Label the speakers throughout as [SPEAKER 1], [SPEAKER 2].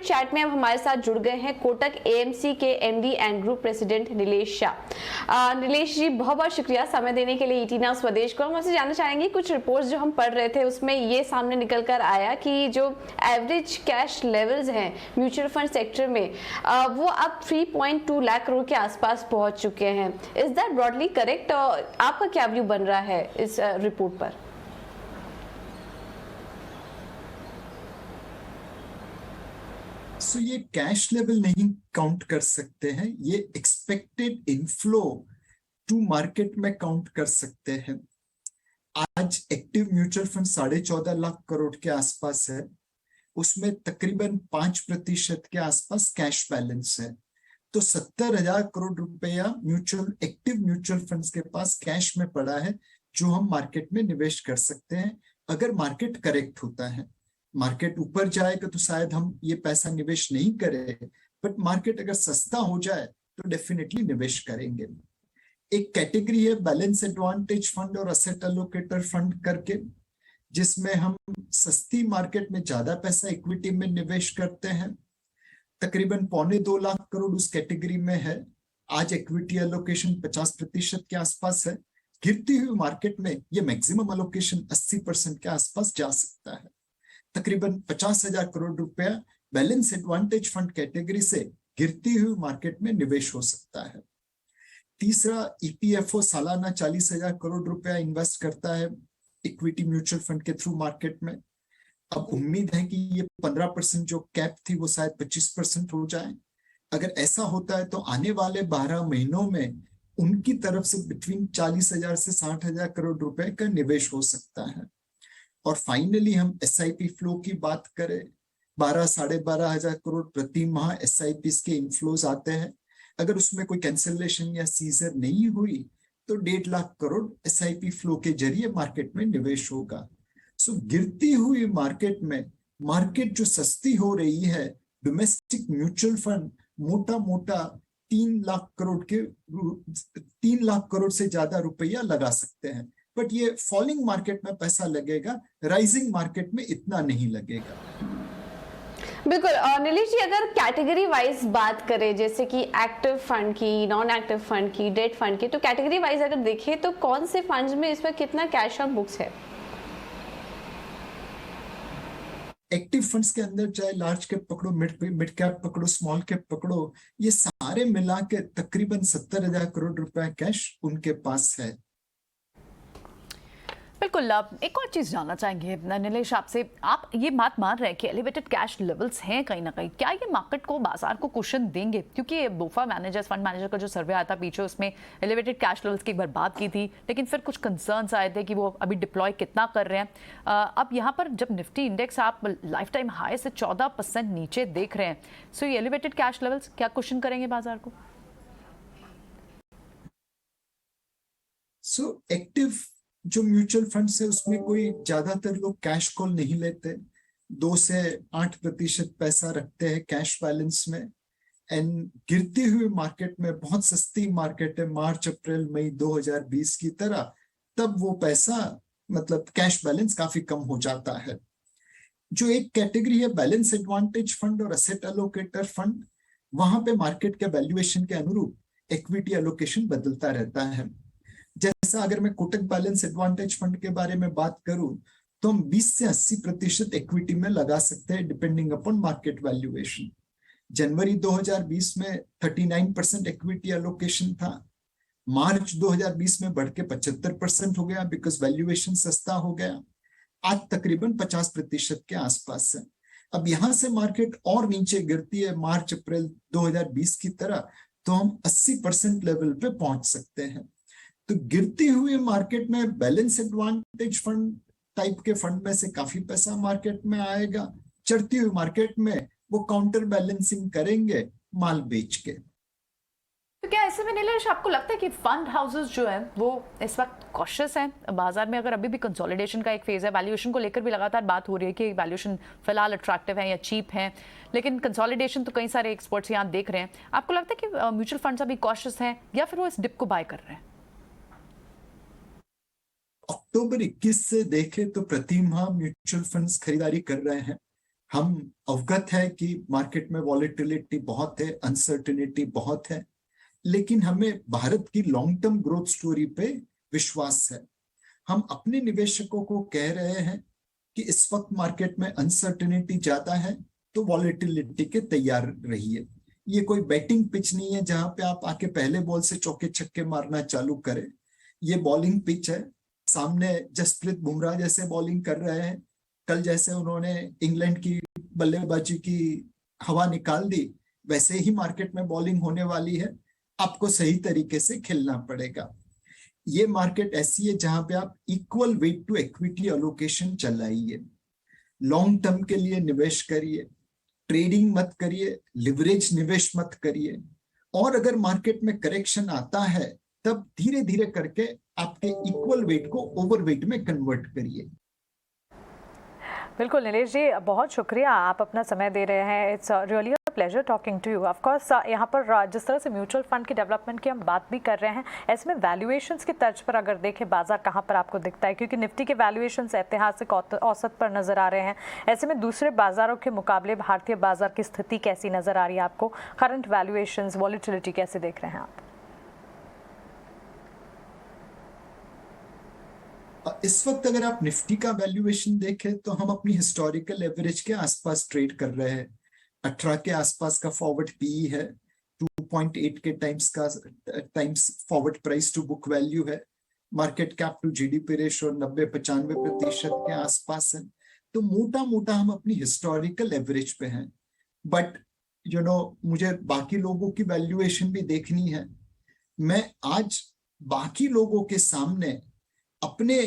[SPEAKER 1] Corporate chat में अब हमारे साथ जुड़ गए हैं कोटक एएमसी के MD and group president Nilesh Shah. Nilesh ji, बहुत बहुत शुक्रिया समय देने के लिए ईटी नाउ स्वदेश को। हम आपसे जानना चाहेंगे, कुछ रिपोर्ट्स जो हम पढ़ रहे थे उसमें ये सामने निकल कर आया कि जो एवरेज कैश लेवल्स हैं म्यूचुअल फंड सेक्टर में वो अब 3.2 लाख करोड़ के आसपास पहुंच चुके हैं। Is that broadly correct? आपका क्या व्यू बन रहा है इस रिपोर्ट पर?
[SPEAKER 2] ये कैश लेवल नहीं काउंट कर सकते हैं, ये एक्सपेक्टेड इनफ्लो टू मार्केट में काउंट कर सकते हैं। आज active mutual fund 14.5 lakh crore के आसपास है, उसमें तकरीबन 5% के आसपास कैश बैलेंस है। तो 70,000 करोड़ रुपया एक्टिव म्यूचुअल फंड्स के पास कैश में पड़ा है, जो हम मार्केट में निवेश कर सकते हैं अगर मार्केट करेक्ट होता है। मार्केट ऊपर जाएगा तो शायद हम ये पैसा निवेश नहीं करें, बट मार्केट अगर सस्ता हो जाए तो डेफिनेटली निवेश करेंगे। एक कैटेगरी है बैलेंस एडवांटेज फंड और असेट एलोकेटर फंड करके, जिसमें हम सस्ती मार्केट में ज्यादा पैसा इक्विटी में निवेश करते हैं। तकरीबन 1.25 लाख करोड़ उस कैटेगरी में है। आज इक्विटी एलोकेशन 50% के आसपास है। गिरती हुई मार्केट में ये मैक्सिमम एलोकेशन 80% के आसपास जा सकता है। तकरीबन 50,000 करोड़ रुपया बैलेंस एडवांटेज फंड कैटेगरी से गिरती हुई मार्केट में निवेश हो सकता है। तीसरा, ईपीएफओ सालाना 40,000 करोड़ रुपया इन्वेस्ट करता है इक्विटी म्यूचुअल फंड के थ्रू मार्केट में। अब उम्मीद है कि ये 15% जो कैप थी वो शायद 25% हो जाए। अगर ऐसा होता है तो आने वाले 12 महीनों में उनकी तरफ से बिटवीन 40,000 से 60,000 करोड़ रुपए का निवेश हो सकता है। और फाइनली हम एसआईपी फ्लो की बात करें, 12-12,500 करोड़ प्रति माह एसआईपी के इनफ्लोज आते हैं। अगर उसमें कोई कैंसिलेशन या सीजर नहीं हुई तो 1.5 लाख करोड़ एसआईपी फ्लो के जरिए मार्केट में निवेश होगा। गिरती हुई मार्केट में, मार्केट जो सस्ती हो रही है, डोमेस्टिक म्यूचुअल फंड मोटा मोटा 3 लाख करोड़ से ज्यादा रुपया लगा सकते हैं, बट ये फॉलिंग मार्केट में पैसा लगेगा, राइजिंग मार्केट में इतना नहीं लगेगा।
[SPEAKER 1] बिल्कुल। नीलेश जी, अगर कैटेगरी वाइज बात करें, जैसे कि एक्टिव फंड की, नॉन एक्टिव फंड की, डेट फंड की, तो कैटेगरी वाइज अगर देखें तो कौन से फंड्स में इस पर कितना कैश ऑन बुक्स है?
[SPEAKER 2] एक्टिव फंड्स के अंदर चाहे लार्ज कैप पकड़ो, मिड कैप पकड़ो, स्मॉल कैप पकड़ो, ये सारे मिला के तकरीबन 70,000 करोड़ रुपया कैश उनके पास है।
[SPEAKER 3] बिल्कुल। एक और चीज़ जानना चाहेंगे नीलेश आपसे, आप ये बात मान रहे हैं कि एलिवेटेड कैश लेवल्स हैं कहीं ना कहीं, क्या ये मार्केट को, बाजार को कुशन देंगे? क्योंकि बोफा मैनेजर्स, फंड मैनेजर का जो सर्वे आया था पीछे, उसमें एलिवेटेड कैश लेवल्स की एक बार बात की थी, लेकिन फिर कुछ कंसर्न्स आए थे कि वो अभी डिप्लॉय कितना कर रहे हैं। अब यहाँ पर जब निफ्टी इंडेक्स आप लाइफ टाइम हाई से 14% नीचे देख रहे हैं, सो ये एलिवेटेड कैश लेवल्स क्या कुशन करेंगे बाजार को?
[SPEAKER 2] एक्टिव जो म्यूचुअल फंड्स है उसमें कोई ज्यादातर लोग कैश कॉल नहीं लेते, 2 से 8% पैसा रखते हैं कैश बैलेंस में। एंड गिरती हुई मार्केट में, बहुत सस्ती मार्केट है मार्च अप्रैल मई 2020 की तरह, तब वो पैसा मतलब कैश बैलेंस काफी कम हो जाता है। जो एक कैटेगरी है बैलेंस एडवांटेज फंड और एसेट एलोकेटर फंड, वहां पे मार्केट के वैल्यूएशन के अनुरूप इक्विटी एलोकेशन बदलता रहता है। जैसा अगर मैं कोटक बैलेंस एडवांटेज फंड के बारे में बात करूं तो हम 20 से 80% इक्विटी में लगा सकते हैं डिपेंडिंग अपॉन मार्केट वैल्यूएशन। जनवरी 2020 में 39% इक्विटी एलोकेशन था, मार्च 2020 में बढ़ के 75% हो गया बिकॉज वैल्यूएशन सस्ता हो गया। आज तकरीबन 50% के आसपास है। अब यहां से मार्केट और नीचे गिरती है मार्च अप्रैल 2020 की तरह, तो हम 80% लेवल पे पहुंच सकते हैं। तो गिरती हुई मार्केट में बैलेंस एडवांटेज फंड टाइप के फंड में से काफी पैसा मार्केट में आएगा। चढ़ती हुई मार्केट में वो काउंटर बैलेंसिंग करेंगे माल बेच के।
[SPEAKER 3] तो क्या ऐसे में नीलेश आपको लगता है कि फंड हाउसेस जो हैं वो इस वक्त कॉशियस हैं बाजार में? अगर अभी भी कंसोलिडेशन का एक फेज है, वैल्यूएशन को लेकर भी लगातार बात हो रही है कि वैल्यूएशन फिलहाल अट्रैक्टिव है या चीप है, लेकिन कंसोलिडेशन तो कई सारे एक्सपर्ट्स यहाँ देख रहे हैं। आपको लगता है कि म्यूचुअल फंड्स अभी कॉशियस हैं या फिर वो इस डिप को बाय कर रहे हैं?
[SPEAKER 2] अक्टूबर 21 से देखें तो प्रति माह म्यूचुअल फंड्स खरीदारी कर रहे हैं। हम अवगत है कि मार्केट में वॉलेटिलिटी बहुत है, अनसर्टेनिटी बहुत है, लेकिन हमें भारत की लॉन्ग टर्म ग्रोथ स्टोरी पे विश्वास है। हम अपने निवेशकों को कह रहे हैं कि इस वक्त मार्केट में अनसर्टेनिटी ज्यादा है, तो वॉलेटिलिटी के तैयार रहिए। ये कोई बैटिंग पिच नहीं है जहां पे आप आके पहले बॉल से चौके छक्के मारना चालू करें। ये बॉलिंग पिच है। सामने जसप्रीत बुमराह जैसे बॉलिंग कर रहे हैं, कल जैसे उन्होंने इंग्लैंड की बल्लेबाजी की हवा निकाल दी, वैसे ही मार्केट में बॉलिंग होने वाली है। आपको सही तरीके से खेलना पड़ेगा। ये मार्केट ऐसी है जहां पे आप equal weight to equity allocation चलाइए, लॉन्ग टर्म के लिए निवेश करिए, ट्रेडिंग मत करिए, लिवरेज निवेश मत करिए, और अगर मार्केट में करेक्शन आता है तब धीरे धीरे करके आपके इक्वल वेट को ओवरवेट में कन्वर्ट करिए।
[SPEAKER 3] बिल्कुल नीलेश जी, बहुत शुक्रिया, आप अपना समय दे रहे हैं। It's really a pleasure talking to you. Of course यहाँ पर जिस तरह से म्यूचुअल फंड की डेवलपमेंट की हम बात भी कर रहे हैं, ऐसे में वैल्यूएशंस की तर्ज पर अगर देखें बाजार कहाँ पर आपको दिखता है, क्योंकि निफ्टी के वैल्यूएशंस ऐतिहासिक औसत पर नजर आ रहे हैं। ऐसे में दूसरे बाजारों के मुकाबले भारतीय बाजार की स्थिति कैसी नजर आ रही है आपको? करंट वैल्यूएशंस, वॉलेटिलिटी कैसे देख रहे हैं आप?
[SPEAKER 2] इस वक्त अगर आप निफ्टी का वैल्यूएशन देखें तो हम अपनी हिस्टोरिकल एवरेज के आसपास ट्रेड कर रहे हैं। 18 के आसपास का फॉरवर्ड पीई है, 2.8 के times forward price to book value है, market cap to GDP ratio 90-95% के आसपास है। तो मोटा मोटा हम अपनी हिस्टोरिकल एवरेज पे हैं। बट मुझे बाकी लोगों की वैल्यूएशन भी देखनी है। मैं आज बाकी लोगों के सामने, अपने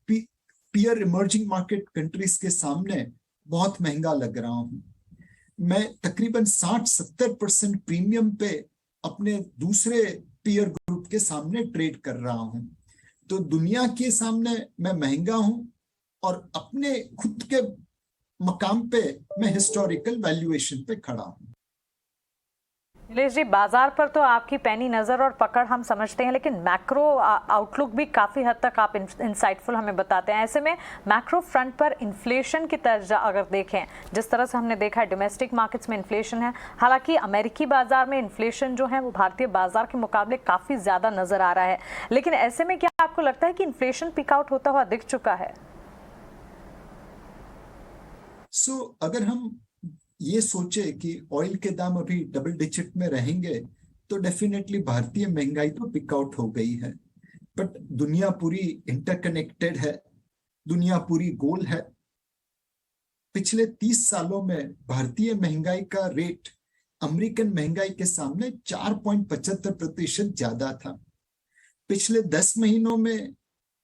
[SPEAKER 2] पीयर इमर्जिंग मार्केट कंट्रीज के सामने बहुत महंगा लग रहा हूं। मैं तकरीबन 60-70% प्रीमियम पे अपने दूसरे पीयर ग्रुप के सामने ट्रेड कर रहा हूं। तो दुनिया के सामने मैं महंगा हूं और अपने खुद के मकाम पे मैं हिस्टोरिकल वैल्यूएशन पे खड़ा हूं।
[SPEAKER 3] नीलेश जी, बाजार पर तो आपकी पैनी नज़र और पकड़ हम समझते हैं, लेकिन मैक्रो आउटलुक भी काफ़ी हद तक आप इंसाइटफुल हमें बताते हैं। ऐसे में मैक्रो फ्रंट पर इन्फ्लेशन की तर्ज अगर देखें, जिस तरह से हमने देखा है डोमेस्टिक मार्केट्स में इन्फ्लेशन है, हालांकि अमेरिकी बाजार में इन्फ्लेशन जो है वो भारतीय बाजार के मुकाबले काफ़ी ज़्यादा नज़र आ रहा है, लेकिन ऐसे में क्या आपको लगता है कि इन्फ्लेशन पिक आउट होता हुआ दिख चुका है?
[SPEAKER 2] अगर हम ये सोचे कि ऑयल के दाम अभी डबल डिजिट में रहेंगे तो डेफिनेटली भारतीय महंगाई तो पिक आउट हो गई है। बट दुनिया पूरी इंटरकनेक्टेड है, दुनिया पूरी गोल है। पिछले 30 सालों में भारतीय महंगाई का रेट अमेरिकन महंगाई के सामने 4.75% ज्यादा था। पिछले 10 महीनों में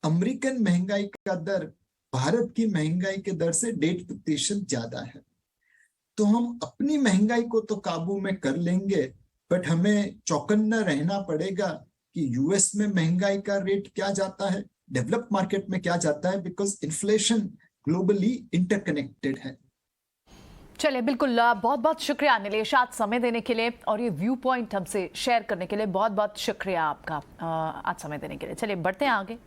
[SPEAKER 2] अमेरिकन महंगाई का दर भारत की महंगाई के दर से 1.5% ज्यादा है। तो हम अपनी महंगाई को तो काबू में कर लेंगे, बट हमें चौकन्ना रहना पड़ेगा कि यूएस में महंगाई का रेट क्या जाता है, डेवलप्ड मार्केट में क्या जाता है, बिकॉज इन्फ्लेशन ग्लोबली इंटरकनेक्टेड है।
[SPEAKER 3] चलिए, बिल्कुल, बहुत बहुत शुक्रिया नीलेश, आज समय देने के लिए और ये व्यू पॉइंट हमसे शेयर करने के लिए बहुत बहुत शुक्रिया आपका, आज समय देने के लिए। चलिए बढ़ते हैं आगे।